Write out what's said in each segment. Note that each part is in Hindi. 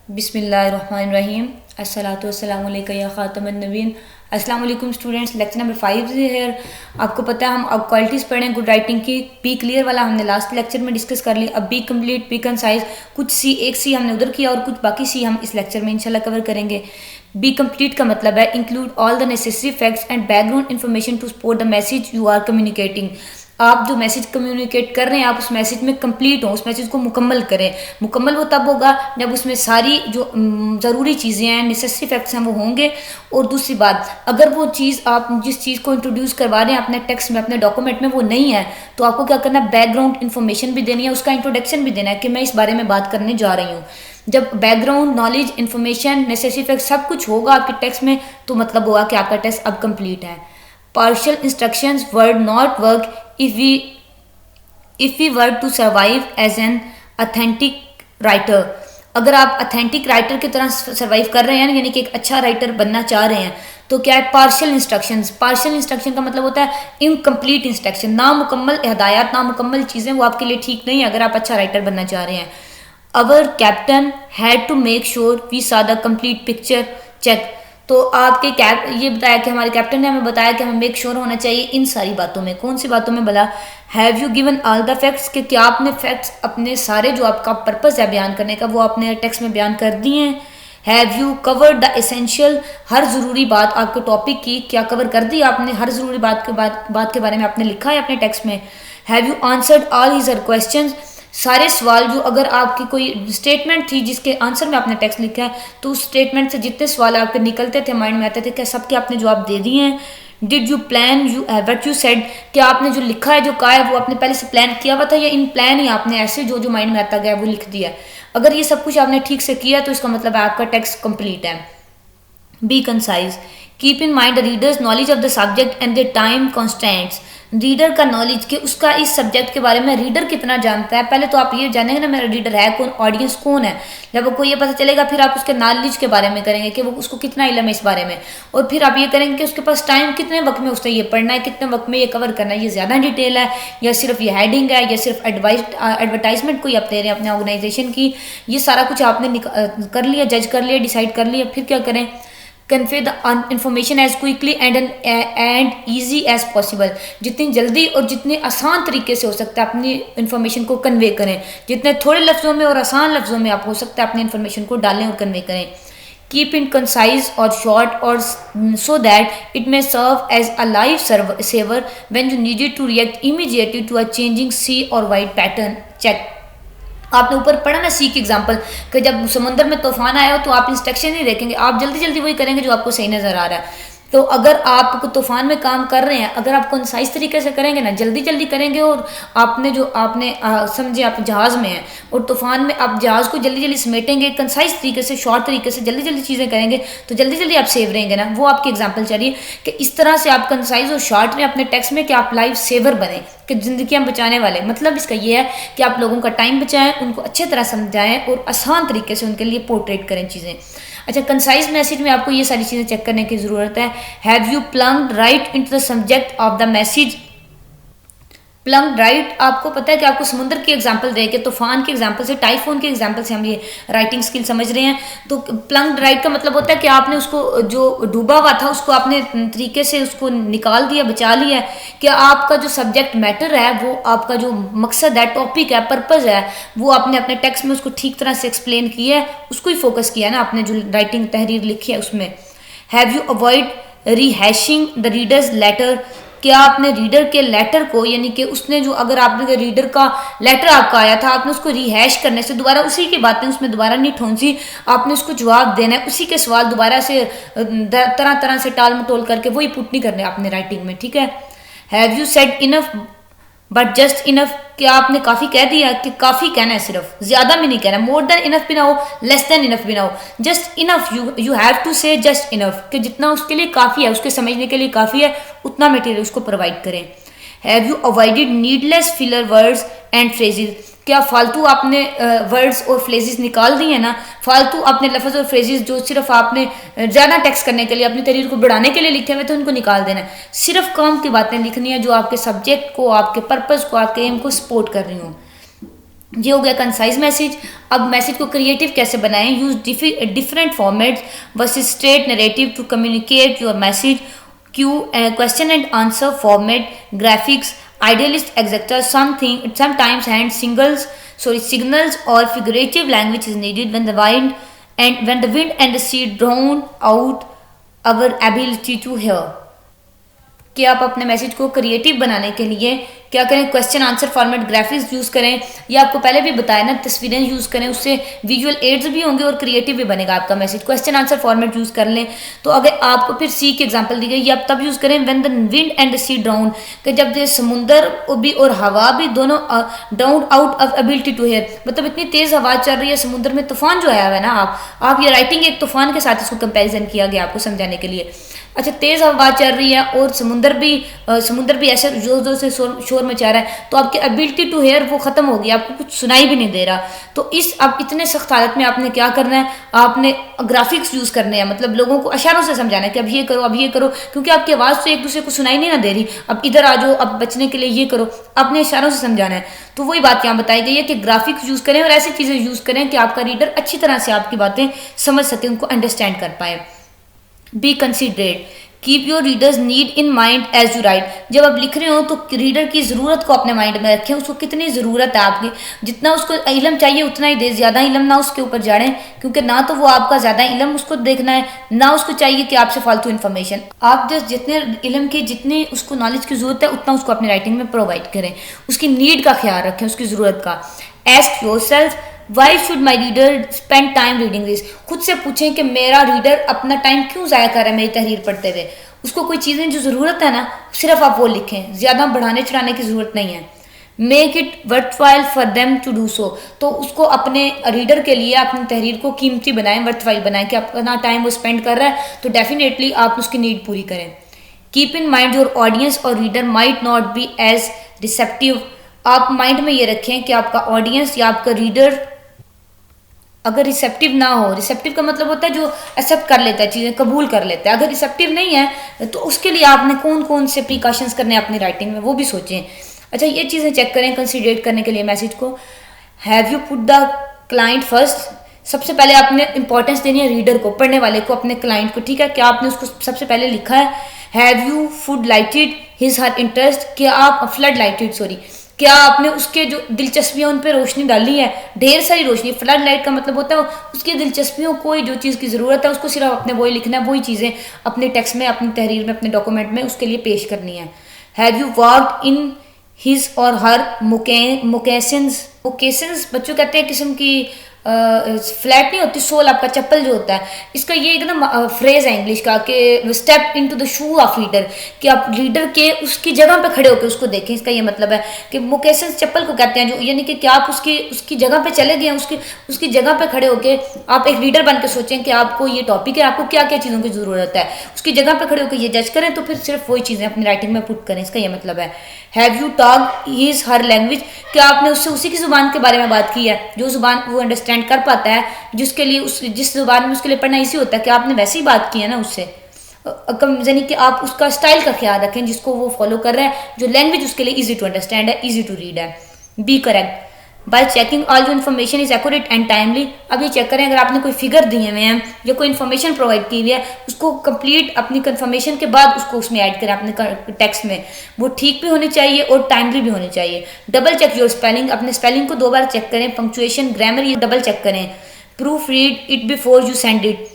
बिस्मिल्लाहिर्रहमानिर्रहीम अस्सलातु वस्सलामु अलैका या खातमुन नबीन। अस्सलाम वालेकुम स्टूडेंट्स, लेक्चर नंबर 5 है। आपको पता है हम अब क्वालिटीज़ पढ़ें गुड राइटिंग की। बी क्लियर वाला हमने लास्ट लेक्चर में डिस्कस कर लिया। अब बी कंप्लीट, बी कंसाइज, कुछ सी, एक सी हमने उधर किया और कुछ बाकी सी हम इस लेक्चर में इंशाल्लाह कवर करेंगे। बी कंप्लीट का मतलब है include all the necessary facts and background information to support the message you are communicating. आप जो मैसेज कम्युनिकेट कर रहे हैं आप उस मैसेज में कंप्लीट हो, उस मैसेज को मुकम्मल करें। मुकम्मल वो तब होगा जब उसमें सारी जो ज़रूरी चीज़ें हैं, नेसेसरी फैक्ट्स हैं, वो होंगे। और दूसरी बात, अगर वो चीज़ आप जिस चीज़ को इंट्रोड्यूस करवा रहे हैं अपने टेक्स्ट में, अपने डॉक्यूमेंट में, वो नहीं है तो आपको क्या करना है, बैकग्राउंड इन्फॉर्मेशन भी देनी है, उसका इंट्रोडक्शन भी देना है कि मैं इस बारे में बात करने जा रही हूँ। जब background knowledge, information, necessary fact सब कुछ होगा आपके टेक्स्ट में तो मतलब होगा कि आपका टेक्स्ट अब कंप्लीट है। Partial instructions word not work if we were to survive as an authentic writer। अगर आप अथेंटिक राइटर की तरह सर्वाइव कर रहे हैं यानी कि एक अच्छा राइटर बनना चाह रहे हैं तो क्या है, पार्शियल इंस्ट्रक्शंस। पार्शियल इंस्ट्रक्शन का मतलब होता है इनकम्प्लीट इंस्ट्रक्शन, नामुकम्मल हिदायत, नामुकम्मल चीज़ें, वो आपके लिए ठीक नहीं है अगर आप अच्छा राइटर बनना चाह रहे हैं। Our captain had to make sure we saw the complete picture check. तो आपके ये बताया कि हमारे कैप्टन ने हमें बताया कि हमें मेक श्योर होना चाहिए इन सारी बातों में। कौन सी बातों में भला? Have you given all the facts, कि क्या आपने फैक्ट्स अपने सारे जो आपका पर्पस है बयान करने का वो आपने टेक्स्ट में बयान कर दिए हैं। Have you covered the essential, हर ज़रूरी बात आपके टॉपिक की क्या कवर कर दी आपने, हर ज़रूरी बात के बारे में आपने लिखा है अपने टेक्स्ट में। Have you answered all his question, सारे सवाल जो, अगर आपकी कोई स्टेटमेंट थी जिसके आंसर में आपने टेक्स्ट लिखा है तो उस स्टेटमेंट से जितने सवाल आपके निकलते थे, माइंड में आते थे, क्या सबके आपने जवाब दे दिए हैं। Did you plan you what you said, क्या आपने जो लिखा है, जो कहा है, वो आपने पहले से प्लान किया हुआ था या इन प्लान ही आपने ऐसे जो जो माइंड में आता गया वो लिख दिया। अगर ये सब कुछ आपने ठीक से किया तो इसका मतलब है आपका टेक्स्ट कंप्लीट है। B concise, keep in mind the readers knowledge of the subject and the time constants. Reader का नॉलेज, कि उसका इस सब्जेक्ट के बारे में रीडर कितना जानता है। पहले तो आप ये जानेंगे ना मेरा रीडर है कौन, ऑडियंस कौन है। जब आपको ये पता चलेगा फिर आप उसके नॉलेज के बारे में करेंगे कि वो उसको कितना इल्म है इस बारे में। और फिर आप ये करेंगे कि उसके पास टाइम कितने वक्त में उसने ये पढ़ना है, कितने वक्त में ये कवर करना है, ये ज़्यादा डिटेल है या सिर्फ ये हेडिंग है या सिर्फ एडवर्टाइजमेंट कोई आप दे रहे हैं अपने ऑर्गेनाइजेशन की। ये सारा कुछ आपने कर लिया, जज कर लिया, डिसाइड कर लिया। फिर क्या करें, convey the information as quickly and easy as possible. जितनी जल्दी और जितने आसान तरीके से हो सकता है अपनी इन्फॉर्मेशन को कन्वे करें। जितने थोड़े लफ्ज़ों में और आसान लफ्ज़ों में आप हो सकता है अपनी इन्फॉर्मेशन को डालें और कन्वे करें। कीप इन कंसाइज और शॉर्ट और so that it may serve as a life saver when you needed to react immediately to a changing sea और वाइट पैटर्न चेक। आपने ऊपर पढ़ा ना सी की एग्जांपल, कि जब समुद्र में तूफान आया हो तो आप इंस्ट्रक्शन नहीं देखेंगे, आप जल्दी जल्दी वही करेंगे जो आपको सही नज़र आ रहा है। तो अगर आप तूफान में काम कर रहे हैं, अगर आप कंसाइज तरीके से करेंगे ना, जल्दी जल्दी करेंगे और आपने समझे आप जहाज़ में हैं और तूफान में आप जहाज़ को जल्दी जल्दी समेटेंगे, कंसाइज तरीके से, शॉर्ट तरीके से जल्दी जल्दी चीज़ें करेंगे तो जल्दी जल्दी आप सेव रहेंगे ना। वो आपकी एग्जाम्पल चाहिए कि इस तरह से आप कंसाइज और शॉर्ट में अपने टेक्स्ट में कि आप लाइफ सेवर बने, कि ज़िंदगियाँ बचाने वाले। मतलब इसका ये है कि आप लोगों का टाइम बचाएं, उनको अच्छे तरह समझाएं और आसान तरीके से उनके लिए पोर्ट्रेट करें चीज़ें। अच्छा, कंसाइज मैसेज में आपको ये सारी चीज़ें चेक करने की ज़रूरत है। Have you plunged right into the subject of the message. Plunged right, आपको पता है कि आपको समुद्र की एग्जांपल दे के, तूफान की एग्जांपल से, टाइफोन की एग्जांपल से हम ये राइटिंग स्किल समझ रहे हैं। तो प्लंग्ड राइट का मतलब होता है कि आपने उसको जो डूबा हुआ था उसको आपने तरीके से उसको निकाल दिया, बचा लिया। कि आपका जो सब्जेक्ट मैटर है, वो आपका जो मकसद है, टॉपिक है, पर्पज़ है, वो आपने अपने टेक्स्ट में उसको ठीक तरह से एक्सप्लेन किया है, उसको ही फोकस किया है ना आपने जो राइटिंग तहरीर लिखी है उसमें। Have you avoid rehashing the reader's letter, क्या आपने रीडर के लेटर को, यानी कि उसने जो, अगर आपने रीडर का लेटर आपका आया था, आपने उसको रिहैश करने से, दोबारा उसी की बातें उसमें दोबारा नहीं ठोंसी, आपने उसको जवाब देना है, उसी के सवाल दोबारा से तरह तरह से टाल मटोल करके वही पुट नहीं करने आपने राइटिंग में, ठीक है। Have you said enough but just enough, क्या आपने काफ़ी कह दिया, कि काफ़ी कहना है, सिर्फ ज़्यादा भी नहीं कहना, मोर देन इनफ भी ना हो, लेस देन इनफ भी ना हो, just enough. You have to say just enough, कि जितना उसके लिए काफ़ी है, उसके समझने के लिए काफ़ी है, उतना मटेरियल उसको प्रोवाइड करें। Have you avoided needless filler words and phrases, क्या फालतू आपने वर्ड्स और फ्रेजेस निकाल दिए हैं ना, फालतू आपने लफ्ज़ और फ्रेजेस जो सिर्फ आपने ज़्यादा टेक्स्ट करने के लिए, अपनी तहरीर को बढ़ाने के लिए लिखे हुए थे, उनको निकाल देना है। सिर्फ काम की बातें लिखनी है जो आपके सब्जेक्ट को, आपके पर्पज़ को, आपके एम को सपोर्ट कर रही हूँ। ये हो गया कंसाइज मैसेज। अब मैसेज को क्रिएटिव कैसे बनाएं, use different formats versus straight narrative to communicate your message, Q question and answer format, graphics, idealist etc. Sometimes hand signals or figurative language is needed when the wind and the sea drown out our ability to hear. कि आप अपने मैसेज को क्रिएटिव बनाने के लिए क्या करें, question answer format, graphics use करें, या आपको पहले भी बताया ना तस्वीरें यूज़ करें, उससे विजुअल एड्स भी होंगे और क्रिएटिव भी बनेगा आपका message. Question answer format use कर लें। तो अगर आपको फिर सी की एग्जांपल दी गई, ये आप तब यूज़ करें when the wind and the sea drown, कि जब ये समुंदर भी और हवा भी दोनों drown out of ability to hear, मतलब इतनी तेज़ हवा चल रही है समुद्र में, तूफान जो आया हुआ है ना, आप ये राइटिंग एक तूफान के साथ इसको कंपेरिजन किया गया आपको समझाने के लिए। अच्छा, तेज़ हवा चल रही है और समुंदर भी ऐसे जोर जोर से शोर मचा रहा है, तो आपकी एबिलिटी टू हेयर वो ख़त्म हो गई, आपको कुछ सुनाई भी नहीं दे रहा। तो अब इतने सख्त हालत में आपने क्या करना है, आपने ग्राफिक्स यूज़ करने हैं, मतलब लोगों को इशारों से समझाना है कि अब ये करो, अब ये करो, क्योंकि आपकी आवाज़ तो एक दूसरे को सुनाई नहीं ना दे रही, अब इधर आ जाओ, अब बचने के लिए ये करो, आपने इशारों से समझाना है। तो वही बात यहाँ बताई गई है कि ग्राफिक्स यूज़ करें और ऐसी चीज़ें यूज़ करें कि आपका रीडर अच्छी तरह से आपकी बातें समझ सके, उनको अंडरस्टैंड कर पाए। Be considerate, keep your readers need in mind as you write. जब आप लिख रहे हो तो रीडर की ज़रूरत को अपने माइंड में रखें, उसको कितनी ज़रूरत है आपकी, जितना उसको इल्म चाहिए उतना ही दे, ज़्यादा इल्म ना उसके ऊपर जाड़ें, क्योंकि ना तो वो आपका ज़्यादा इल्म उसको देखना है, ना उसको चाहिए कि आपसे फालतू इन्फॉर्मेशन। आप जस्ट जितने इल्म की, जितनी उसको नॉलेज की ज़रूरत है उतना उसको अपनी राइटिंग में प्रोवाइड करें, उसकी नीड का ख्याल रखें, उसकी ज़रूरत का। Ask your self, why should my reader spend time reading this. खुद से पूछें कि मेरा रीडर अपना टाइम क्यों ज़ाया कर रहा है मेरी तहरीर पढ़ते हुए। उसको कोई चीज़ें जो ज़रूरत है ना, सिर्फ आप वो लिखें, ज़्यादा बढ़ाने चढ़ाने की ज़रूरत नहीं है। Make it worthwhile for them to do so, तो उसको अपने रीडर के लिए अपनी तहरीर को कीमती बनाएं, वर्थवाइल बनाएं, कि अपना टाइम वो स्पेंड कर रहा है तो डेफिनेटली आप उसकी नीड पूरी करें। Keep in mind your audience और reader might not be as receptive. आप माइंड में ये रखें कि आपका ऑडियंस या आपका रीडर अगर रिसेप्टिव ना हो, रिसेप्टिव का मतलब होता है जो एक्सेप्ट कर लेता है, चीज़ें कबूल कर लेता है, अगर रिसेप्टिव नहीं है तो उसके लिए आपने कौन कौन से प्रिकॉशंस करने हैं अपनी राइटिंग में, वो भी सोचें। अच्छा, ये चीज़ें चेक करें कंसिडरेट करने के लिए मैसेज को। Have you put the client first, सबसे पहले आपने इंपॉर्टेंस देनी है रीडर को, पढ़ने वाले को, अपने क्लाइंट को, ठीक है, क्या आपने उसको सबसे पहले लिखा है। Have you food lighted his her interest, क्या आप फ्लड लाइटेड सॉरी क्या आपने उसके जो दिलचस्पियाँ उन पर रोशनी डाली है, ढेर सारी रोशनी। फ्लड लाइट का मतलब होता है उसकी दिलचस्पियों, कोई जो चीज़ की ज़रूरत है उसको सिर्फ अपने वही लिखना है, वही चीज़ें अपने टेक्स्ट में, अपनी तहरीर में, अपने डॉक्यूमेंट में उसके लिए पेश करनी है। Have you worked in his और हर मोकेशंस, बच्चों कहते हैं किस्म की फ्लैट नहीं होती, सोल आपका चप्पल जो होता है, इसका ये एकदम फ्रेज है इंग्लिश का कि step into the shoe of reader, कि आप रीडर के उसकी जगह पे खड़े होकर उसको देखें। इसका ये मतलब है कि मोकेशंस चप्पल को कहते हैं, जो यानी कि क्या आप उसकी जगह पे चले गए, उसकी जगह पे खड़े होकर आप एक रीडर बन के सोचें कि आपको ये टॉपिक है, आपको क्या क्या चीज़ों की ज़रूरत है, उसकी जगह पे खड़े होकर ये जज करें, तो फिर सिर्फ वही चीज़ें अपनी राइटिंग में पुट करें। इसका ये मतलब है। Have you talk his her language, क्या आपने उससे उसी की ज़ुबान के बारे में बात की है, जो ज़ुबान वो अंडरस्टैंड कर पाता है, जिसके लिए जिस ज़ुबान में उसके लिए पढ़ना इसी होता है, कि आपने वैसे ही बात की है ना उससे। यानी कि आप उसका स्टाइल का ख्याल रखें जिसको वो फॉलो कर रहा है, जो लैंग्वेज उसके लिए ईजी टू अंडरस्टैंड है, ईजी टू रीड है। Be correct by checking all जो information is accurate and timely. अब ये चेक करें, अगर आपने कोई फिगर दिए हुए हैं या कोई इन्फॉर्मेशन प्रोवाइड की हुई है, उसको कंप्लीट अपनी कंफर्मेशन के बाद उसको उसमें ऐड करें अपने टेक्स्ट में, वो ठीक भी होनी चाहिए और टाइमली भी होनी चाहिए। डबल चेक योर स्पेलिंग, अपने स्पेलिंग को 2 बार चेक करें, पंक्चुएशन, ग्रामर ये डबल चेक करें। Proof read it before you send it,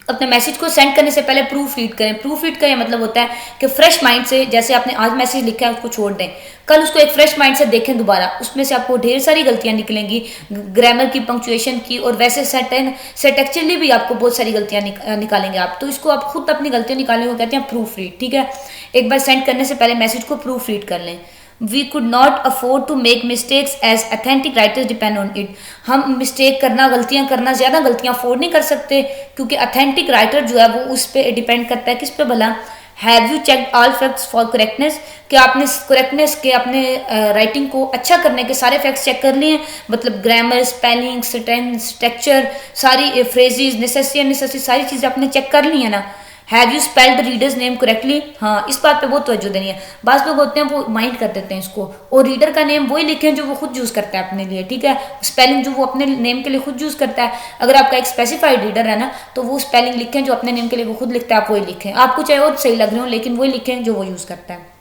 अपने मैसेज को सेंड करने से पहले प्रूफ रीड करें। प्रूफ रीड का ये मतलब होता है कि फ्रेश माइंड से, जैसे आपने आज मैसेज लिखा है उसको छोड़ दें, कल उसको एक फ्रेश माइंड से देखें दोबारा, उसमें से आपको ढेर सारी गलतियां निकलेंगी, ग्रामर की, पंक्चुएशन की, और वैसे सेटेक्चुअली भी आपको बहुत सारी गलतियां निकालेंगे आप। तो इसको आप खुद अपनी गलतियां निकालने को कहते हैं प्रूफ रीड, ठीक है। एक बार सेंड करने से पहले मैसेज को प्रूफ रीड कर लें। We could not afford to make mistakes as authentic writers depend on it, हम मिस्टेक करना, गलतियां करना, ज़्यादा गलतियां अफोर्ड नहीं कर सकते, क्योंकि अथेंटिक राइटर जो है वो उस पर डिपेंड करता है, किस पे भला। Have you check all facts for correctness, कि आपने करेक्टनेस के, अपने राइटिंग को अच्छा करने के सारे फैक्ट्स चेक कर लिए हैं, मतलब ग्रामर, स्पेलिंग, स्ट्रक्चर, सारी फ्रेजेस, नेसेसरी सारी चीज़ें आपने चेक कर ली है ना। Have you spelled the readers name correctly, हाँ इस बात पे बहुत तवज्जो देनी है। बात लोग होते हैं वो माइंड कर देते हैं इसको, और रीडर का नेम वही लिखें जो वो खुद यूज़ करता है अपने लिए, ठीक है, स्पेलिंग जो वो अपने नेम के लिए खुद यूज़ करता है। अगर आपका एक स्पेसिफाइड रीडर है ना तो वो स्पेलिंग लिखें जो अपने नेम के लिए वो खुद लिखता है, आप वही लिखें, आपको चाहे और सही लग रहे हो लेकिन वही लिखें जो वो यूज़ करता है।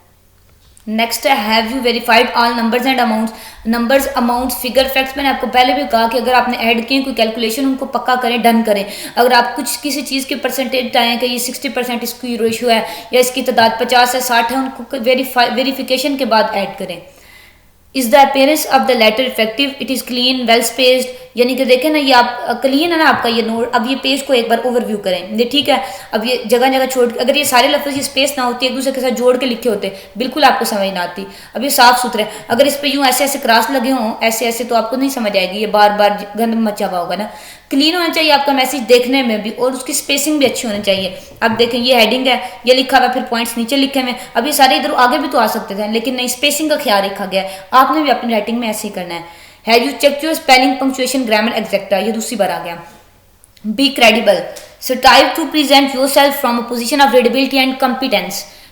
नेक्स्ट है have you verified all numbers and amounts, numbers amounts figure facts. मैंने आपको पहले भी कहा कि अगर आपने ऐड किए कोई कैलकुलेशन उनको पक्का करें, डन करें। अगर आप कुछ किसी चीज़ की परसेंटेज आए कि ये 60% इसकी रेशियो है या इसकी तादाद 50 है 60 है, उनको वेरीफिकेशन के बाद ऐड करें। Is the appearance of the letter effective, it is clean well spaced, यानी कि देखें ना ये आप क्लीन है ना आपका ये नोट। अब ये पेज को एक बार ओवरव्यू करें, ये ठीक है, अब ये जगह जगह छोड़, अगर ये सारे लफ्ज़ ये स्पेस ना होती एक दूसरे के साथ जोड़ के लिखे होते बिल्कुल आपको समझ ना आती। अब ये साफ सुथरे, अगर इस पे यूँ ऐसे ऐसे क्रॉस लगे हों ऐसे ऐसे तो आपको नहीं समझ आएगी, ये बार बार गंद मचा हुआ होगा ना। क्लीन होना चाहिए आपका मैसेज देखने में भी, और उसकी स्पेसिंग भी अच्छी होनी चाहिए। अब देखें ये हेडिंग है, ये लिखा हुआ, फिर पॉइंट्स नीचे लिखे हुए, अब ये सारे इधर आगे भी तो आ सकते थे लेकिन नहीं, स्पेसिंग का ख्याल रखा गया। आपने भी अपनी राइटिंग में ऐसे ही करना है। Have you check your spelling punctuation grammar etcetera, ये दूसरी बार आ गया। Be credible, strive to present yourself from a position of credibility and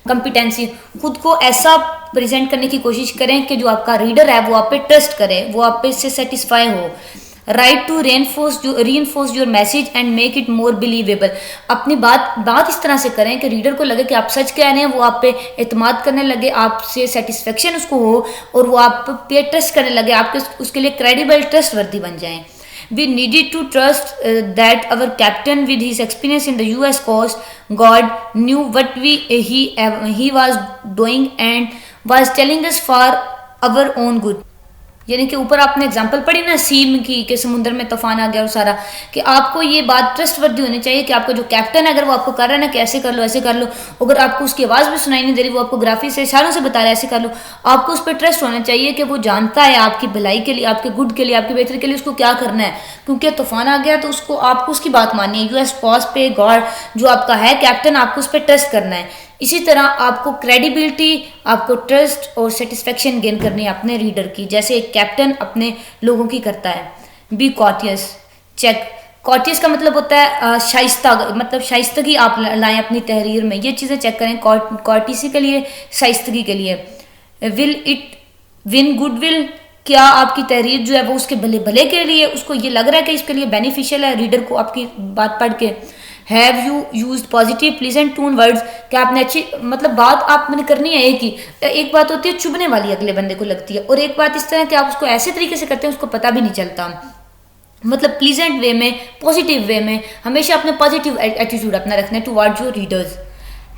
competency, खुद को ऐसा प्रेजेंट करने की कोशिश करें कि जो आपका रीडर है वो आप पे ट्रस्ट करे, वो आप पे इससे सेटिस्फाई हो। Write to reinforce your message and make it more believable, अपनी बात इस तरह से करें कि रीडर को लगे कि आप सच कह रहे हैं, वो आप पे एतमाद करने लगे, आपसे सेटिस्फेक्शन उसको हो और वो आप पे ट्रस्ट करने लगे, आपके उसके लिए क्रेडिबल ट्रस्ट वर्दी बन जाएं। We needed to trust that our captain, with his experience in the U.S. coast guard, knew what he was doing and was telling us for our own good. यानी कि ऊपर आपने एग्जांपल पढ़ी ना सीम की कि समुद्र में तूफान आ गया और सारा, कि आपको ये बात ट्रस्टवर्दी होनी चाहिए कि आपका जो कैप्टन है अगर वो आपको कर रहा है ना कि ऐसे कर लो ऐसे कर लो, अगर आपको उसकी आवाज़ भी सुनाई नहीं दे रही, वो आपको ग्राफी से इशारों से बता रहा है ऐसे कर लो, आपको उस पर ट्रस्ट होना चाहिए कि वो जानता है आपकी भलाई के लिए, आपके गुड के लिए, आपकी बेहतरी के लिए उसको क्या करना है। क्योंकि तूफान आ गया तो उसको आपको उसकी बात माननी है। यूएस पॉज पे गॉड जो आपका है कैप्टन, आपको उस पर ट्रस्ट करना है। इसी तरह आपको क्रेडिबिलिटी, आपको ट्रस्ट और सेटिस्फेक्शन गेन करनी है अपने रीडर की, जैसे एक कैप्टन अपने लोगों की करता है। बी कॉटियस, चेक, कॉटियस का मतलब होता है शाइस्ता, मतलब शाइस्तगी आप लाएं अपनी तहरीर में, ये चीज़ें चेक करें कॉटिसी के लिए, शाइस्तगी के लिए। विल इट विन गुडविल, क्या आपकी तहरीर जो है वो उसके भले भले के लिए, उसको ये लग रहा है कि इसके लिए बेनिफिशियल है रीडर को आपकी बात पढ़ के। Have you used positive pleasant tone words, क्या आपने अच्छी, मतलब बात आपने करनी है एक बात होती है चुभने वाली अगले बंदे को लगती है, और एक बात इस तरह कि आप उसको ऐसे तरीके से करते हैं उसको पता भी नहीं चलता। मतलब प्लीजेंट वे में, पॉजिटिव वे में, हमेशा अपने पॉजिटिव एटीट्यूड अपना रखना है towards your readers.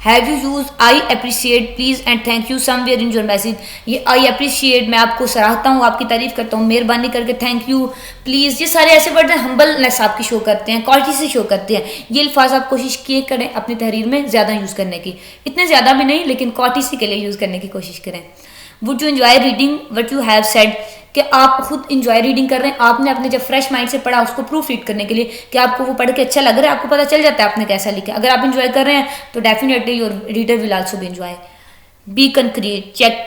Have you use I appreciate please and thank you somewhere in your message, ये आई अप्रिशिएट मैं आपको सराहता हूँ, आपकी तारीफ करता हूँ, मेहरबानी करके थैंक यू प्लीज़, ये सारे ऐसे वर्ड हैं हम्बलनेस आपकी शो करते हैं, क्वालिटी से शो करते हैं। ये अल्फाज आप कोशिश किए करें अपनी तहरीर में ज़्यादा यूज़ करने की, इतने ज़्यादा भी नहीं लेकिन क्वालिटी के लिए यूज़ करने की कोशिश करें। Would you enjoy reading what you have said, कि आप खुद इंजॉय रीडिंग कर रहे हैं, आपने अपने जब फ्रेश माइंड से पढ़ा उसको प्रूफ रीड करने के लिए कि आपको वो पढ़ के अच्छा लग रहा है, आपको पता चल जाता है आपने कैसा लिखा। अगर आप इंजॉय कर रहे हैं तो definitely your reader will also be enjoy. Be concrete, check,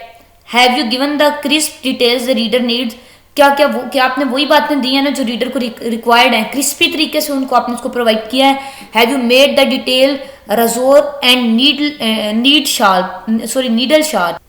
have you given the crisp details the reader needs, क्या आपने वही बातें दी हैं ना जो रीडर को रिक्वायर्ड है, क्रिस्पी तरीके से उनको आपने उसको प्रोवाइड किया है। Have you made the detail razor and needle sharp,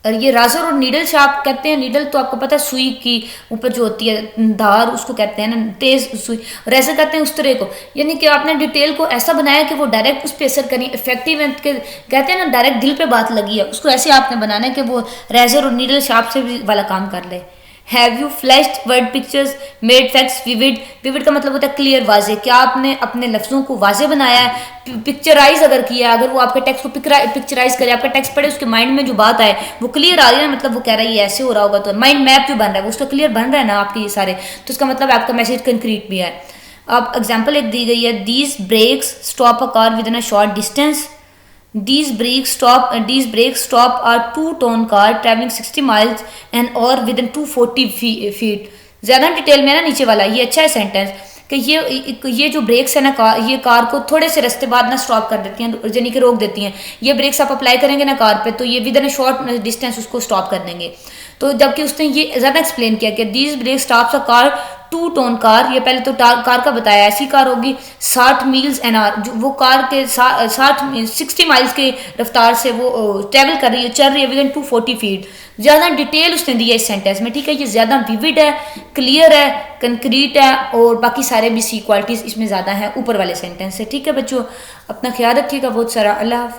और ये राजर और नीडल शार्प कहते हैं, नीडल तो आपको पता है सुई की ऊपर जो होती है धार उसको कहते हैं ना, तेज सुई, और ऐसे कहते हैं उस तरह को, यानी कि आपने डिटेल को ऐसा बनाया कि वो डायरेक्ट उस पर असर करें, इफेक्टिव कहते हैं ना डायरेक्ट दिल पे बात लगी है, उसको ऐसे आपने बनाना है कि वो रेजर और नीडल शार्प से भी वाला काम कर ले। Have you flashed word pictures made facts vivid, vivid का मतलब होता है क्लियर, वाजे, क्या आपने अपने लफ्ज़ों को वाजे बनाया है, पिक्चराइज अगर किया, अगर वो आपके टेक्स्ट को पिक्चराइज करे, आपका टेक्स्ट पढ़े उसके माइंड में जो बात आए वो क्लियर आ रही है ना, मतलब वो कह रहा है ये ऐसे हो रहा होगा, तो माइंड मैप जो बन रहा है वो उसका क्लियर बन रहा है ना आपके ये सारे, तो उसका मतलब आपका मैसेज कंक्रीट भी है। अब एग्जाम्पल एक दी गई है, these brakes stop a car within a short distance, These brakes stop a two-ton car traveling 60 miles an hour within 240 feet। ज़्यादा डिटेल में ना नीचे वाला ये अच्छा है सेंटेंस कि ये जो ब्रेक्स है ना ये कार को थोड़े से रास्ते बाद ना स्टॉप कर देती हैं, यानी कि रोक देती हैं। ये ब्रेक्स आप अप्लाई करेंगे ना कार पे तो ये with in a short distance उसको स्टॉप कर देंगे। तो जबकि उसने ये ज़्यादा एक्सप्लेन किया कि these brake stops a car to tone car, ये पहले तो कार का बताया, ऐसी कार होगी 60 मील्स एन आवर, जो वो कार के 60 माइल्स के रफ्तार से वो ट्रेवल कर रही है, चल रही है विद इन 240 फीट। ज़्यादा डिटेल उसने दी है इस सेंटेंस में, ठीक है। ये ज़्यादा विविड है, क्लियर है, कंक्रीट है, और बाकी सारे भी सी क्वालिटीज़ इसमें ज़्यादा हैं ऊपर वाले सेंटेंस से, ठीक है बच्चों। अपना ख्याल रखिएगा बहुत सारा। अल्लाह हाफिज़।